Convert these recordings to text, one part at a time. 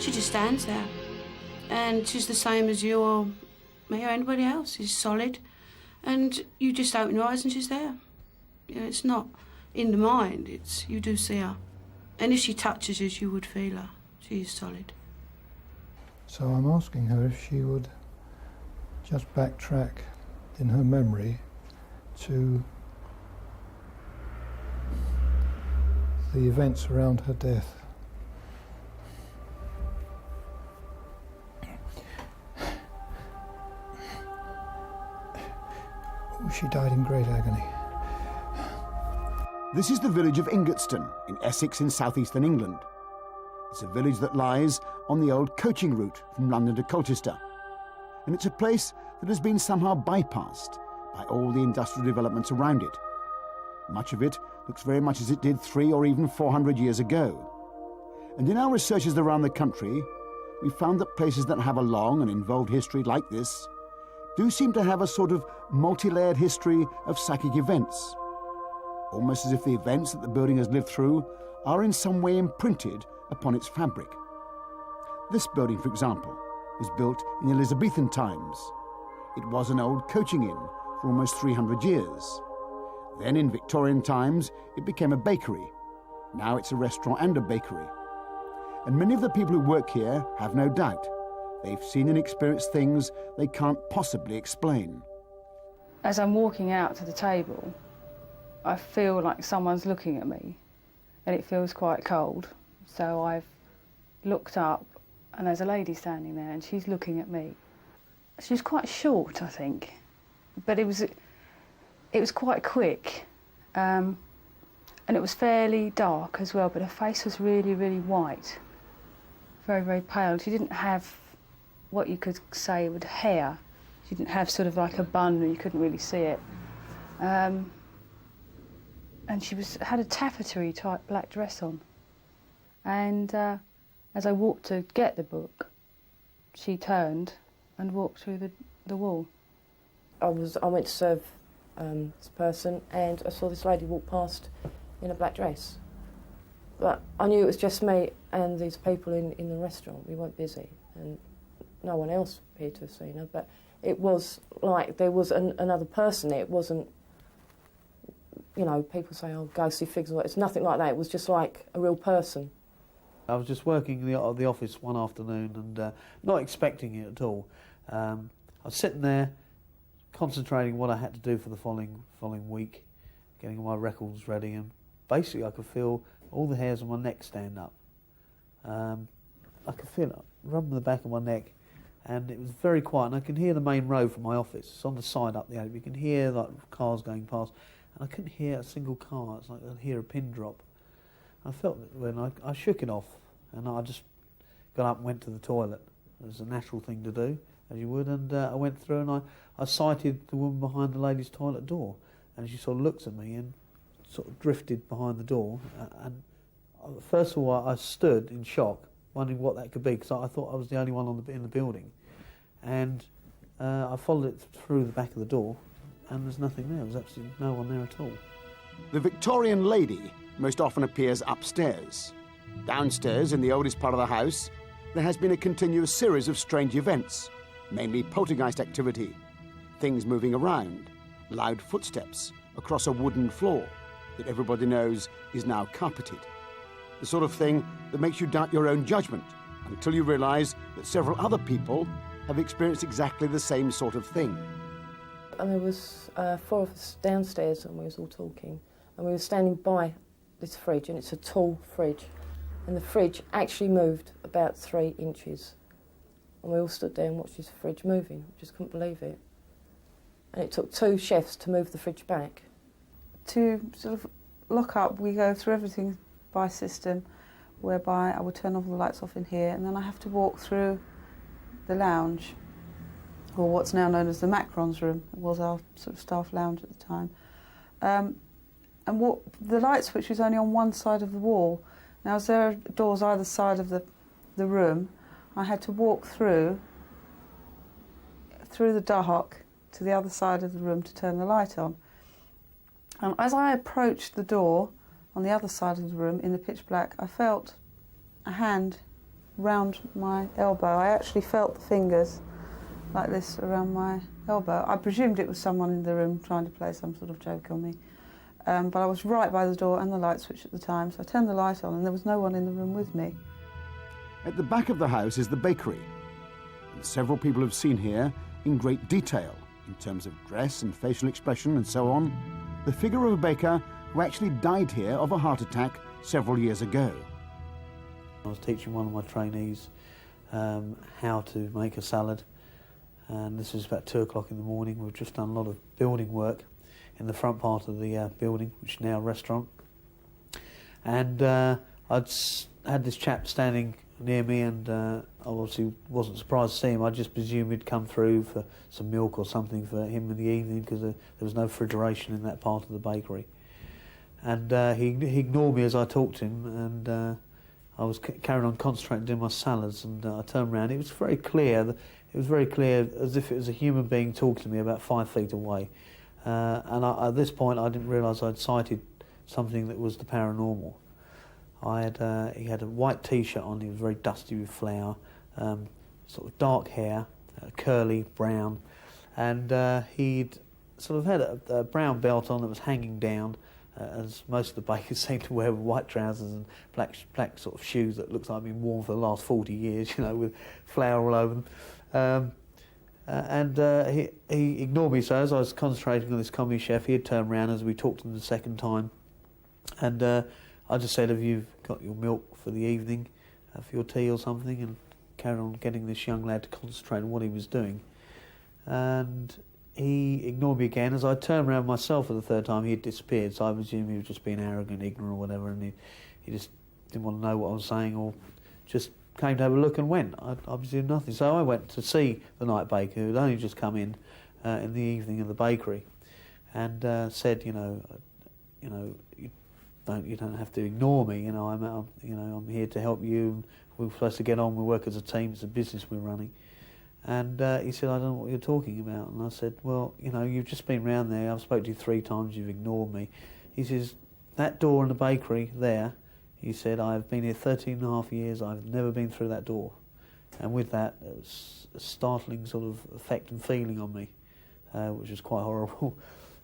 She just stands there. And she's the same as you or me or anybody else. She's solid. And you just open your eyes and she's there. You know, it's not in the mind, it's you do see her. And if she touches you, you would feel her. She is solid. So I'm asking her if she would just backtrack in her memory to the events around her death. Oh, she died in great agony. This is the village of Ingatstone in Essex in southeastern England. It's a village that lies on the old coaching route from London to Colchester. And it's a place that has been somehow bypassed by all the industrial developments around it. Much of it looks very much as it did 300 or even 400 years ago. And in our researches around the country, we found that places that have a long and involved history like this do seem to have a sort of multi-layered history of psychic events. Almost as if the events that the building has lived through are in some way imprinted upon its fabric. This building, for example, was built in Elizabethan times. It was an old coaching inn for almost 300 years. Then in Victorian times, it became a bakery. Now it's a restaurant and a bakery. And many of the people who work here have no doubt they've seen and experienced things they can't possibly explain. As I'm walking out to the table, I feel like someone's looking at me, and it feels quite cold. So I've looked up, and there's a lady standing there, and she's looking at me. She was quite short, I think, but it was quite quick, and it was fairly dark as well, but her face was really, really white, very, very pale. She didn't have what you could say with hair. She didn't have sort of like a bun, and you couldn't really see it. And she had a taffetery type black dress on. And as I walked to get the book, she turned and walked through the wall. I went to serve this person, and I saw this lady walk past in a black dress. But I knew it was just me and these people in the restaurant. We weren't busy, and no one else appeared to have seen her. But it was like there was another person there. It wasn't, you know, people say, oh, ghostly figures. It's nothing like that. It was just like a real person. I was just working in the office one afternoon and not expecting it at all. I was sitting there concentrating what I had to do for the following week, getting all my records ready, and basically I could feel all the hairs on my neck stand up. I could feel it rubbing the back of my neck, and it was very quiet, and I could hear the main road from my office. It's on the side up the alley. You can hear like cars going past, and I couldn't hear a single car. It's like I'd hear a pin drop. I felt it when I shook it off, and I just got up and went to the toilet. It was a natural thing to do, as you would, and I went through and I sighted the woman behind the ladies' toilet door, and she sort of looks at me and sort of drifted behind the door, and first of all I stood in shock, wondering what that could be, because I thought I was the only one in the building, and I followed it through the back of the door, and there's nothing there. There's absolutely no one there at all. The Victorian lady most often appears upstairs. Downstairs, in the oldest part of the house, there has been a continuous series of strange events, mainly poltergeist activity, things moving around, loud footsteps across a wooden floor that everybody knows is now carpeted. The sort of thing that makes you doubt your own judgment until you realise that several other people have experienced exactly the same sort of thing. And there was 4 of us downstairs, and we was all talking, and we were standing by this fridge, and it's a tall fridge, and the fridge actually moved about 3 inches, and we all stood there and watched this fridge moving. We just couldn't believe it. And it took 2 chefs to move the fridge back. To sort of lock up, we go through everything by system, whereby I would turn all the lights off in here, and then I have to walk through the lounge, or what's now known as the Macron's room. It was our sort of staff lounge at the time. And what the light switch was only on one side of the wall. Now, as there are doors either side of the room, I had to walk through the dark to the other side of the room to turn the light on. And as I approached the door on the other side of the room in the pitch black, I felt a hand round my elbow. I actually felt the fingers like this around my elbow. I presumed it was someone in the room trying to play some sort of joke on me. But I was right by the door and the light switch at the time, so I turned the light on and there was no one in the room with me. At the back of the house is the bakery, and several people have seen here in great detail, in terms of dress and facial expression and so on, the figure of a baker who actually died here of a heart attack several years ago. I was teaching one of my trainees how to make a salad, and this was about 2 o'clock in the morning. We've just done a lot of building work in the front part of the building, which is now a restaurant. And I'd had this chap standing near me, and I obviously wasn't surprised to see him. I just presumed he'd come through for some milk or something for him in the evening, because there was no refrigeration in that part of the bakery. And he ignored me as I talked to him, and I was carrying on concentrating doing my salads, and I turned around. It was very clear. It was very clear, as if it was a human being talking to me about 5 feet away. And at this point, I didn't realise I'd sighted something that was the paranormal. He had a white T-shirt on. He was very dusty with flour, sort of dark hair, curly brown, and he'd sort of had a brown belt on that was hanging down, as most of the bakers seem to wear, with white trousers and black sort of shoes that looks like they've been worn for the last 40 years, you know, with flour all over them. He ignored me, so as I was concentrating on this commis chef, he had turned around as we talked to him the second time, and I just said, "Have you got your milk for the evening, for your tea or something?" and carried on getting this young lad to concentrate on what he was doing. And he ignored me again. As I turned around myself for the third time, he had disappeared, so I presume he was just being arrogant, ignorant or whatever, and he just didn't want to know what I was saying, or just came to have a look and went. I presumed nothing. So I went to see the night baker, who had only just come in the evening in the bakery, and said, you don't have to ignore me. I'm here to help you. And we're supposed to get on. We work as a team. It's a business we're running. And he said, "I don't know what you're talking about." And I said, "Well, you've just been round there. I've spoken to you 3 times. You've ignored me." He says, "That door in the bakery there," he said, "I've been here 13 and a half years. I've never been through that door." And with that, it was a startling sort of effect and feeling on me, which was quite horrible.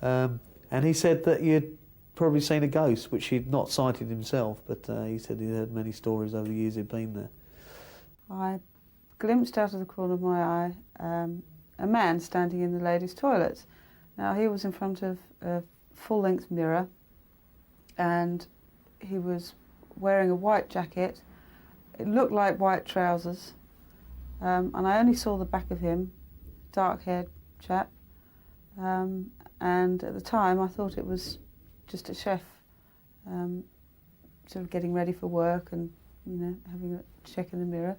And he said that you'd probably seen a ghost, which he'd not sighted himself, but he said he'd heard many stories over the years he'd been there. I glimpsed out of the corner of my eye a man standing in the ladies' toilets. Now, he was in front of a full-length mirror, and he was wearing a white jacket. It looked like white trousers, and I only saw the back of him, dark-haired chap, and at the time I thought it was just a chef, sort of getting ready for work and having a check in the mirror.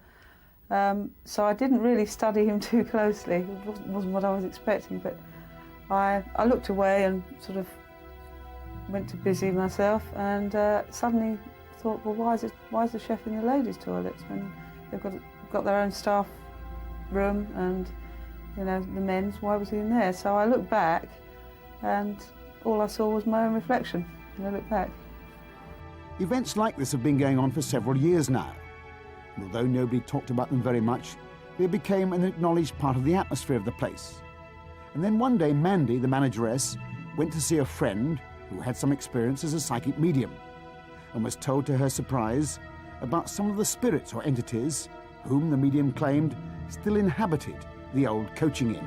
So I didn't really study him too closely. It wasn't what I was expecting, but I looked away and sort of went to busy myself, and suddenly thought, well, why is the chef in the ladies' toilets when they've got their own staff room and the men's? Why was he in there? So I looked back, and all I saw was my own reflection. And I looked back. Events like this have been going on for several years now. And although nobody talked about them very much, they became an acknowledged part of the atmosphere of the place. And then one day, Mandy, the manageress, went to see a friend who had some experience as a psychic medium, and was told to her surprise about some of the spirits or entities whom the medium claimed still inhabited the old coaching inn.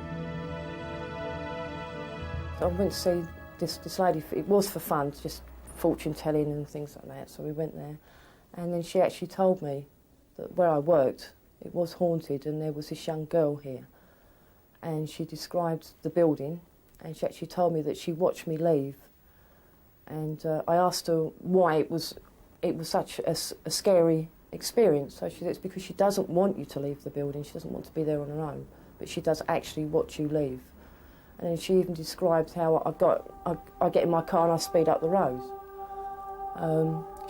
So I went to see this lady. It was for fun, just fortune telling and things like that, so we went there. And then she actually told me that where I worked, it was haunted, and there was this young girl here. And she described the building, and she actually told me that she watched me leave. And I asked her why it was such a scary experience. So she said it's because she doesn't want you to leave the building. She doesn't want to be there on her own, but she does actually watch you leave. And then she even described how I get in my car and I speed up the road.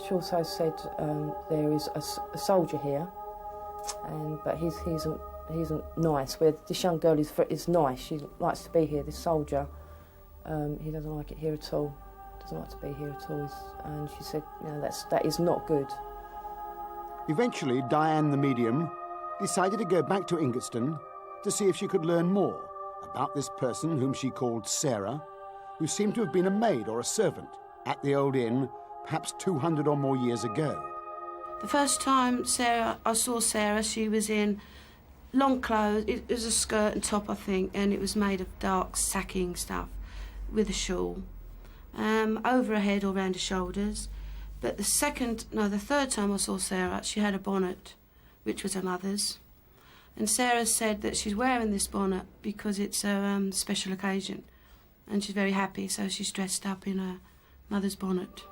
She also said there is a soldier here, but he isn't nice. Where this young girl is nice, she likes to be here. This soldier, he doesn't like it here at all. Doesn't like to be here at all. And she said, that is not good. Eventually, Diane the medium decided to go back to Ingatestone to see if she could learn more about this person whom she called Sarah, who seemed to have been a maid or a servant at the old inn perhaps 200 or more years ago. The first time I saw Sarah, she was in long clothes. It was a skirt and top, I think, and it was made of dark sacking stuff with a shawl over her head or round her shoulders. But the third time I saw Sarah, she had a bonnet, which was her mother's. And Sarah said that she's wearing this bonnet because it's a special occasion. And she's very happy, so she's dressed up in her mother's bonnet.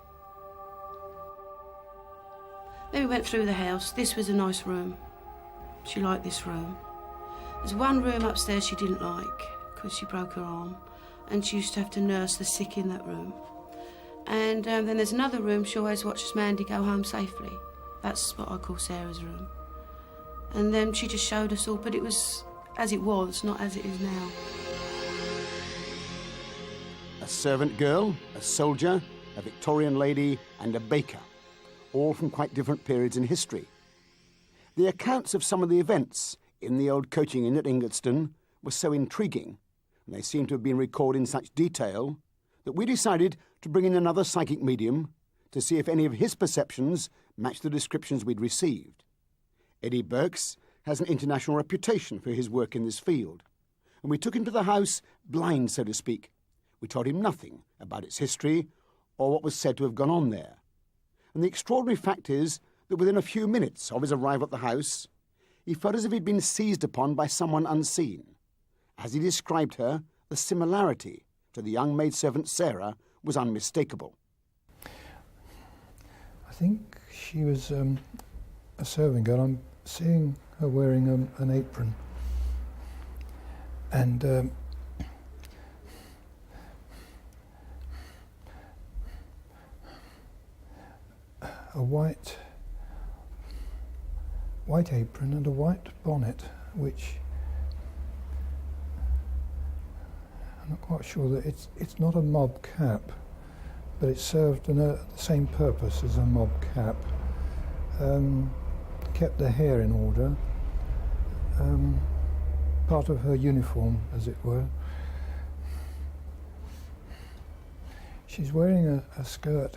Then we went through the house. This was a nice room. She liked this room. There's one room upstairs she didn't like because she broke her arm, and she used to have to nurse the sick in that room. And then there's another room she always watches Mandy go home safely. That's what I call Sarah's room. And then she just showed us all, but it was as it was, not as it is now. A servant girl, a soldier, a Victorian lady, and a baker, all from quite different periods in history. The accounts of some of the events in the old coaching inn at Ingatestone were so intriguing, and they seem to have been recorded in such detail, that we decided to bring in another psychic medium to see if any of his perceptions matched the descriptions we'd received. Eddie Burks has an international reputation for his work in this field, and we took him to the house blind, so to speak. We told him nothing about its history or what was said to have gone on there. And the extraordinary fact is that within a few minutes of his arrival at the house, he felt as if he'd been seized upon by someone unseen. As he described her, the similarity to the young maidservant Sarah was unmistakable. I think she was a serving girl. I'm seeing her wearing an apron and a white apron and a white bonnet, which I'm not quite sure that it's not a mob cap, but it served the same purpose as a mob cap. Kept the hair in order, part of her uniform, as it were. She's wearing a skirt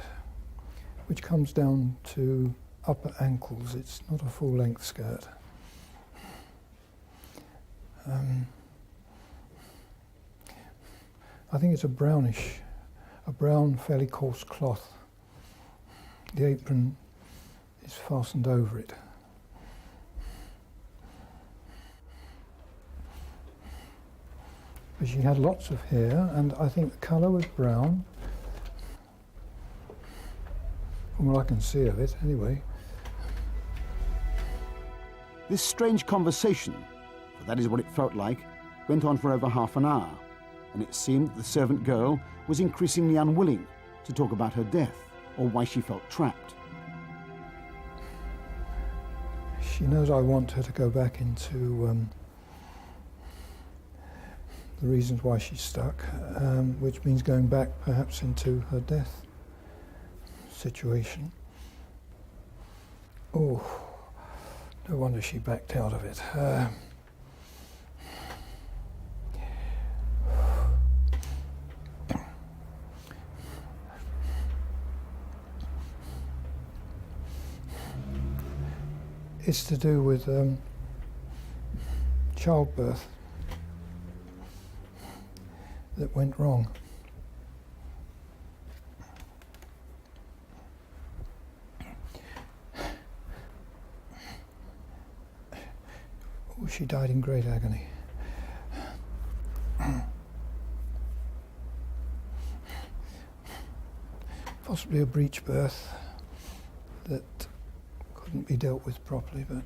which comes down to upper ankles. It's not a full-length skirt. I think it's a brown, fairly coarse cloth. The apron is fastened over it. But she had lots of hair, and I think the colour was brown, from what I can see of it, anyway. This strange conversation, for that is what it felt like, went on for over half an hour, and it seemed that the servant girl was increasingly unwilling to talk about her death or why she felt trapped. She knows I want her to go back into the reasons why she's stuck, which means going back perhaps into her death situation. Oh, no wonder she backed out of it. It's to do with childbirth that went wrong. Oh, she died in great agony. Possibly a breech birth that couldn't be dealt with properly, but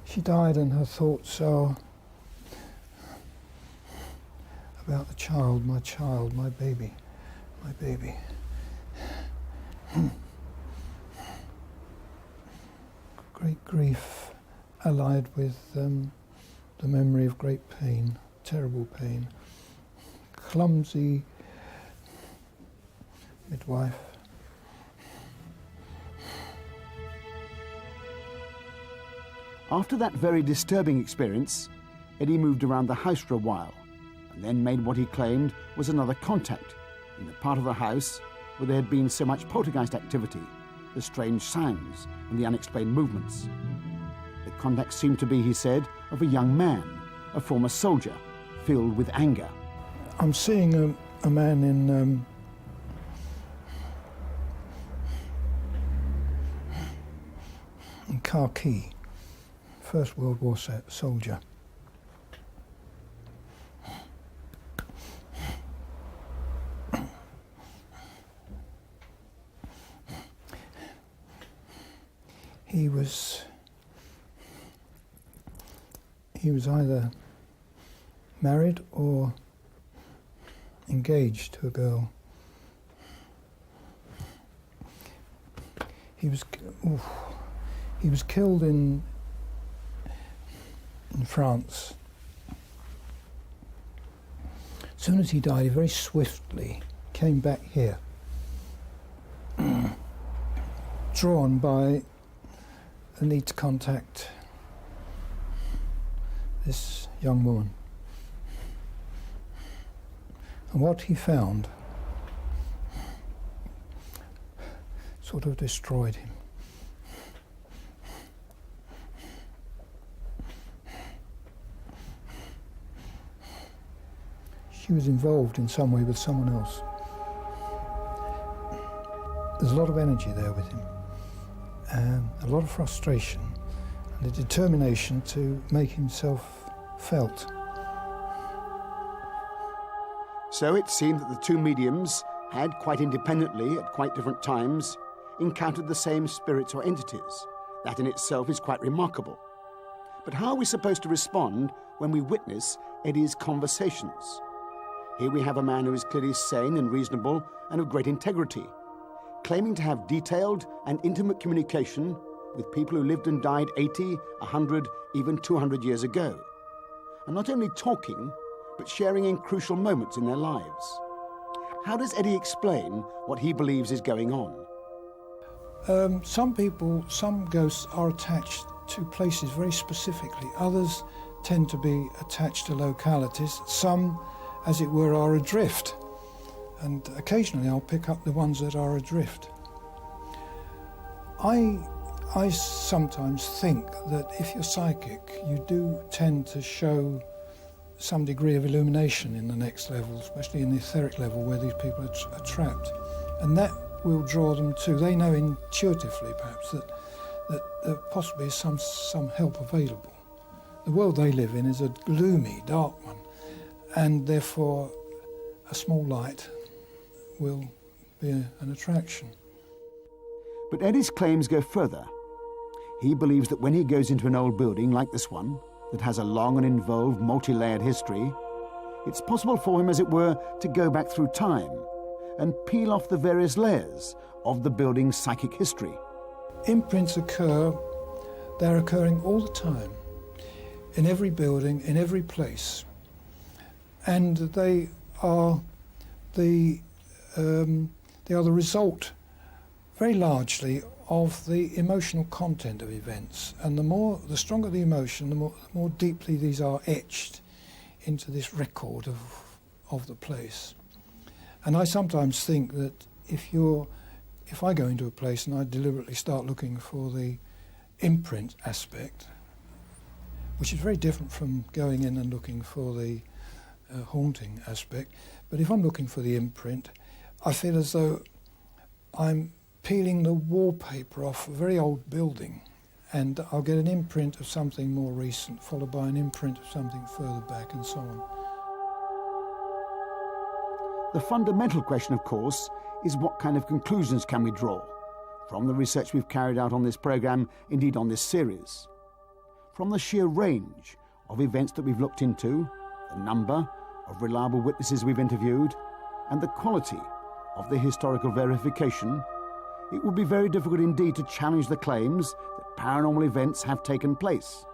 she died, and her thoughts are about the child, my baby, my baby. Great grief allied with the memory of great pain, terrible pain. Clumsy midwife, After that very disturbing experience, Eddie moved around the house for a while and then made what he claimed was another contact in the part of the house where there had been so much poltergeist activity, the strange sounds and the unexplained movements. The contact seemed to be, he said, of a young man, a former soldier, filled with anger. I'm seeing a man in khaki, First World War soldier. He was either married or engaged to a girl. He was killed in France. As soon as he died, he very swiftly came back here, drawn by the need to contact this young woman. And what he found sort of destroyed him. She was involved in some way with someone else. There's a lot of energy there with him, and a lot of frustration, and a determination to make himself felt. So it seemed that the two mediums had, quite independently, at quite different times, encountered the same spirits or entities. That in itself is quite remarkable. But how are we supposed to respond when we witness Eddie's conversations? Here we have a man who is clearly sane and reasonable and of great integrity, claiming to have detailed and intimate communication with people who lived and died 80, 100, even 200 years ago. And not only talking, but sharing in crucial moments in their lives. How does Eddie explain what he believes is going on? Some ghosts are attached to places very specifically. Others tend to be attached to localities. Some, as it were, are adrift. And occasionally I'll pick up the ones that are adrift. I sometimes think that if you're psychic, you do tend to show some degree of illumination in the next level, especially in the etheric level where these people are trapped. And that will draw them to, they know intuitively perhaps that there possibly is some help available. The world they live in is a gloomy, dark one, and therefore a small light will be an attraction. But Eddie's claims go further. He believes that when he goes into an old building like this one, that has a long and involved multi-layered history, it's possible for him, as it were, to go back through time and peel off the various layers of the building's psychic history. Imprints occur, they're occurring all the time, in every building, in every place. And they are the result, very largely, of the emotional content of events. And the stronger the emotion, the more deeply these are etched into this record of the place. And I sometimes think that if I go into a place and I deliberately start looking for the imprint aspect, which is very different from going in and looking for the haunting aspect, but if I'm looking for the imprint, I feel as though I'm peeling the wallpaper off a very old building, and I'll get an imprint of something more recent, followed by an imprint of something further back, and so on. The fundamental question, of course, is what kind of conclusions can we draw from the research we've carried out on this programme, indeed on this series? From the sheer range of events that we've looked into, the number of reliable witnesses we've interviewed, and the quality of the historical verification, it would be very difficult indeed to challenge the claims that paranormal events have taken place.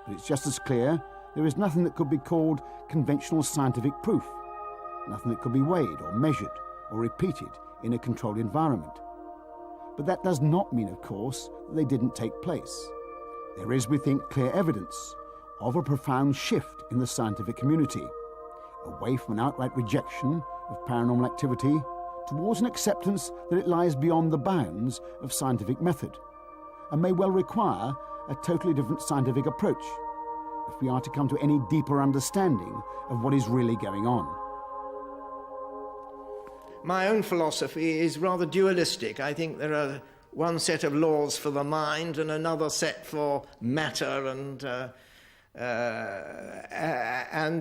But it's just as clear there is nothing that could be called conventional scientific proof, nothing that could be weighed or measured or repeated in a controlled environment. But that does not mean, of course, that they didn't take place. There is, we think, clear evidence of a profound shift in the scientific community, away from an outright rejection of paranormal activity towards an acceptance that it lies beyond the bounds of scientific method and may well require a totally different scientific approach if we are to come to any deeper understanding of what is really going on. My own philosophy is rather dualistic. I think there are one set of laws for the mind and another set for matter, and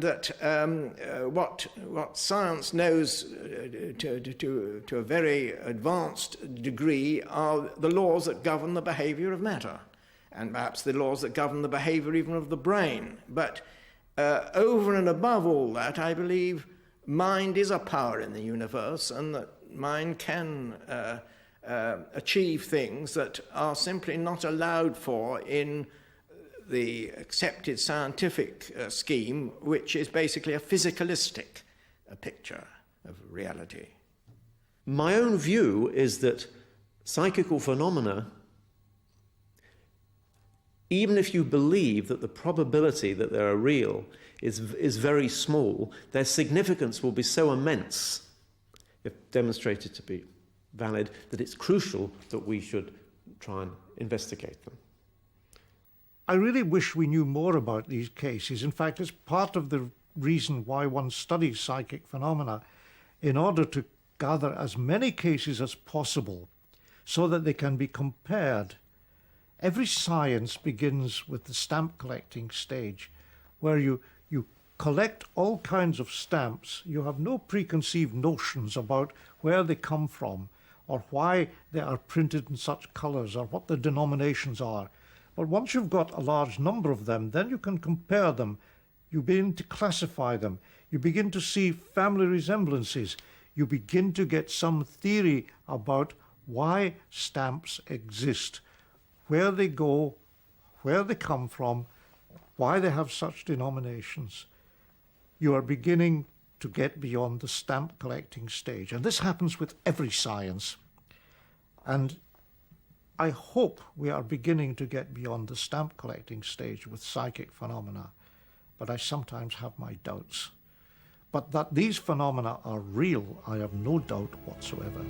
that what science knows to a very advanced degree are the laws that govern the behaviour of matter, and perhaps the laws that govern the behaviour even of the brain. But over and above all that, I believe mind is a power in the universe, and that mind can achieve things that are simply not allowed for in the accepted scientific scheme, which is basically a physicalistic picture of reality. My own view is that psychical phenomena, even if you believe that the probability that they are real is very small, their significance will be so immense, if demonstrated to be valid, that it's crucial that we should try and investigate them. I really wish we knew more about these cases. In fact, it's part of the reason why one studies psychic phenomena, in order to gather as many cases as possible so that they can be compared. Every science begins with the stamp collecting stage, where you collect all kinds of stamps. You have no preconceived notions about where they come from, or why they are printed in such colours, or what the denominations are. But once you've got a large number of them, then you can compare them. You begin to classify them. You begin to see family resemblances. You begin to get some theory about why stamps exist, where they go, where they come from, why they have such denominations. You are beginning to get beyond the stamp collecting stage. And this happens with every science. And I hope we are beginning to get beyond the stamp collecting stage with psychic phenomena, but I sometimes have my doubts. But that these phenomena are real, I have no doubt whatsoever.